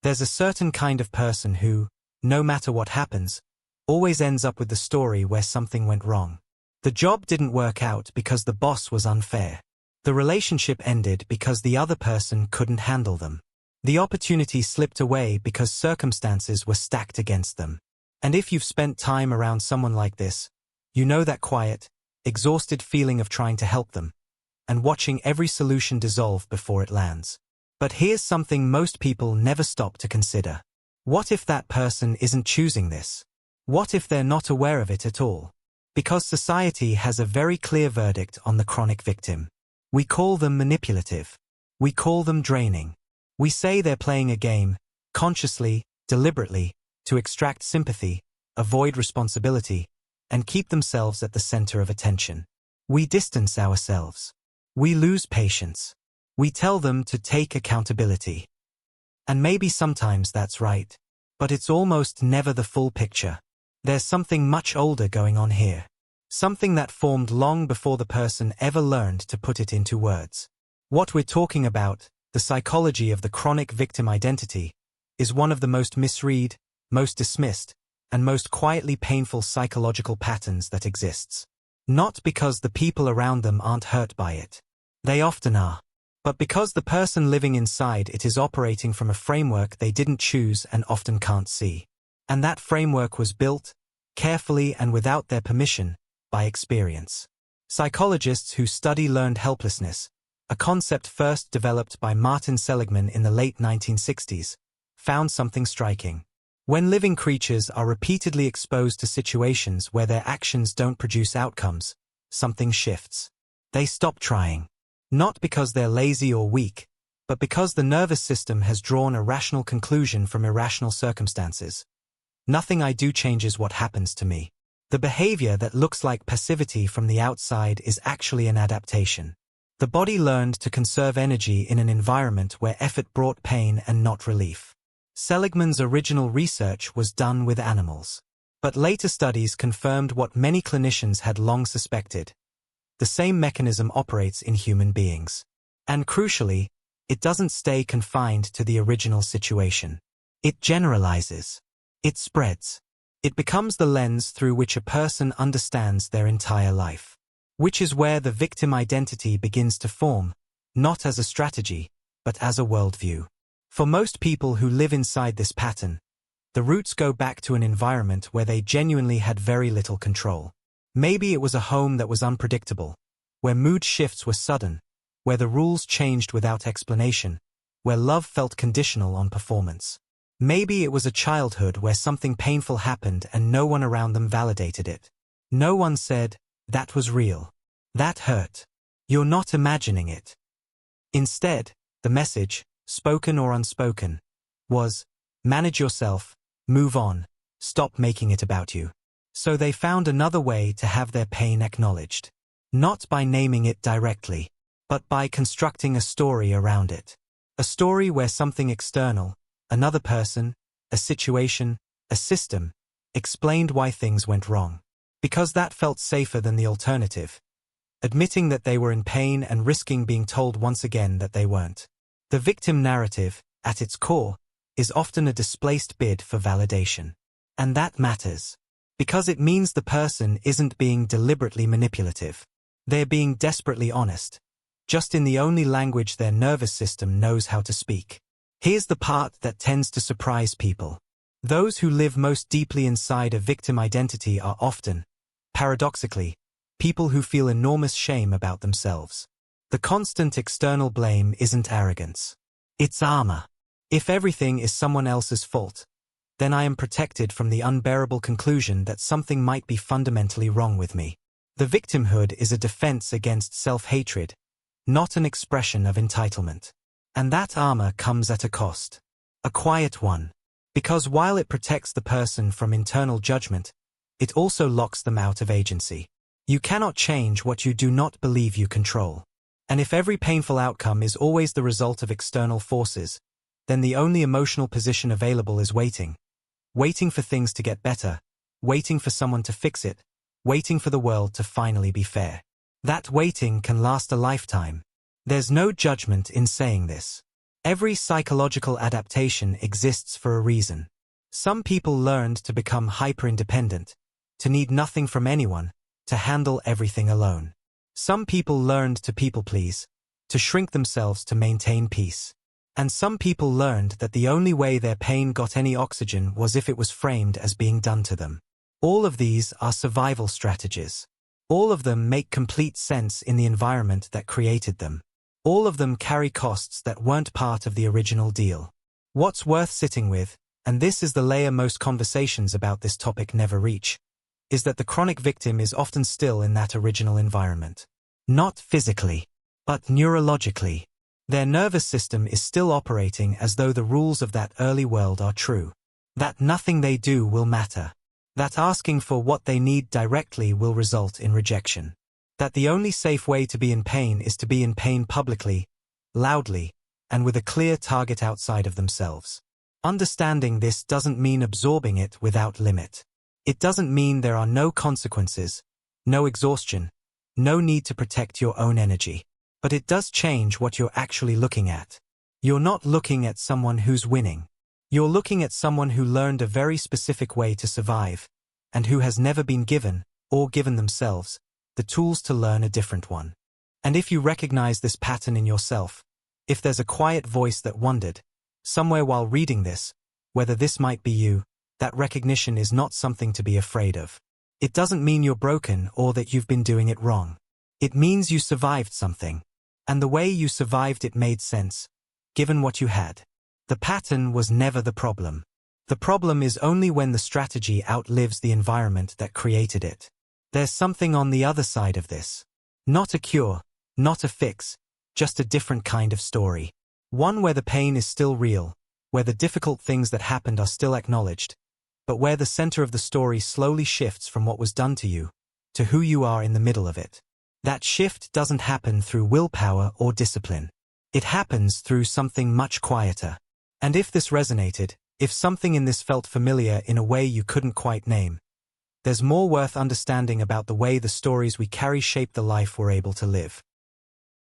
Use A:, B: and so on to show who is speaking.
A: There's a certain kind of person who, no matter what happens, always ends up with the story where something went wrong. The job didn't work out because the boss was unfair. The relationship ended because the other person couldn't handle them. The opportunity slipped away because circumstances were stacked against them. And if you've spent time around someone like this, you know that quiet, exhausted feeling of trying to help them, and watching every solution dissolve before it lands. But here's something most people never stop to consider. What if that person isn't choosing this? What if they're not aware of it at all? Because society has a very clear verdict on the chronic victim. We call them manipulative. We call them draining. We say they're playing a game, consciously, deliberately, to extract sympathy, avoid responsibility, and keep themselves at the center of attention. We distance ourselves. We lose patience. We tell them to take accountability. And maybe sometimes that's right, but it's almost never the full picture. There's something much older going on here. Something that formed long before the person ever learned to put it into words. What we're talking about, the psychology of the chronic victim identity, is one of the most misread, most dismissed, and most quietly painful psychological patterns that exists. Not because the people around them aren't hurt by it. They often are. But because the person living inside it is operating from a framework they didn't choose and often can't see. And that framework was built, carefully and without their permission, by experience. Psychologists who study learned helplessness, a concept first developed by Martin Seligman in the late 1960s, found something striking. When living creatures are repeatedly exposed to situations where their actions don't produce outcomes, something shifts. They stop trying. Not because they're lazy or weak, but because the nervous system has drawn a rational conclusion from irrational circumstances. Nothing I do changes what happens to me. The behavior that looks like passivity from the outside is actually an adaptation. The body learned to conserve energy in an environment where effort brought pain and not relief. Seligman's original research was done with animals. But later studies confirmed what many clinicians had long suspected. The same mechanism operates in human beings. And crucially, it doesn't stay confined to the original situation. It generalizes. It spreads. It becomes the lens through which a person understands their entire life. Which is where the victim identity begins to form, not as a strategy, but as a worldview. For most people who live inside this pattern, the roots go back to an environment where they genuinely had very little control. Maybe it was a home that was unpredictable, where mood shifts were sudden, where the rules changed without explanation, where love felt conditional on performance. Maybe it was a childhood where something painful happened and no one around them validated it. No one said, "That was real. That hurt. You're not imagining it." Instead, the message, spoken or unspoken, was, "Manage yourself, move on, stop making it about you." So they found another way to have their pain acknowledged. Not by naming it directly, but by constructing a story around it. A story where something external, another person, a situation, a system, explained why things went wrong. Because that felt safer than the alternative. Admitting that they were in pain and risking being told once again that they weren't. The victim narrative, at its core, is often a displaced bid for validation. And that matters. Because it means the person isn't being deliberately manipulative. They're being desperately honest, just in the only language their nervous system knows how to speak. Here's the part that tends to surprise people. Those who live most deeply inside a victim identity are often, paradoxically, people who feel enormous shame about themselves. The constant external blame isn't arrogance. It's armor. If everything is someone else's fault, then I am protected from the unbearable conclusion that something might be fundamentally wrong with me. The victimhood is a defense against self-hatred, not an expression of entitlement. And that armor comes at a cost. A quiet one. Because while it protects the person from internal judgment, it also locks them out of agency. You cannot change what you do not believe you control. And if every painful outcome is always the result of external forces, then the only emotional position available is waiting. Waiting for things to get better, waiting for someone to fix it, waiting for the world to finally be fair. That waiting can last a lifetime. There's no judgment in saying this. Every psychological adaptation exists for a reason. Some people learned to become hyper-independent, to need nothing from anyone, to handle everything alone. Some people learned to people-please, to shrink themselves to maintain peace. And some people learned that the only way their pain got any oxygen was if it was framed as being done to them. All of these are survival strategies. All of them make complete sense in the environment that created them. All of them carry costs that weren't part of the original deal. What's worth sitting with, and this is the layer most conversations about this topic never reach, is that the chronic victim is often still in that original environment. Not physically, but neurologically. Their nervous system is still operating as though the rules of that early world are true. That nothing they do will matter. That asking for what they need directly will result in rejection. That the only safe way to be in pain is to be in pain publicly, loudly, and with a clear target outside of themselves. Understanding this doesn't mean absorbing it without limit. It doesn't mean there are no consequences, no exhaustion, no need to protect your own energy. But it does change what you're actually looking at. You're not looking at someone who's winning. You're looking at someone who learned a very specific way to survive, and who has never been given, or given themselves, the tools to learn a different one. And if you recognize this pattern in yourself, if there's a quiet voice that wondered, somewhere while reading this, whether this might be you, that recognition is not something to be afraid of. It doesn't mean you're broken or that you've been doing it wrong. It means you survived something. And the way you survived it made sense, given what you had. The pattern was never the problem. The problem is only when the strategy outlives the environment that created it. There's something on the other side of this. Not a cure, not a fix, just a different kind of story. One where the pain is still real, where the difficult things that happened are still acknowledged, but where the center of the story slowly shifts from what was done to you, to who you are in the middle of it. That shift doesn't happen through willpower or discipline. It happens through something much quieter. And if this resonated, if something in this felt familiar in a way you couldn't quite name, there's more worth understanding about the way the stories we carry shape the life we're able to live.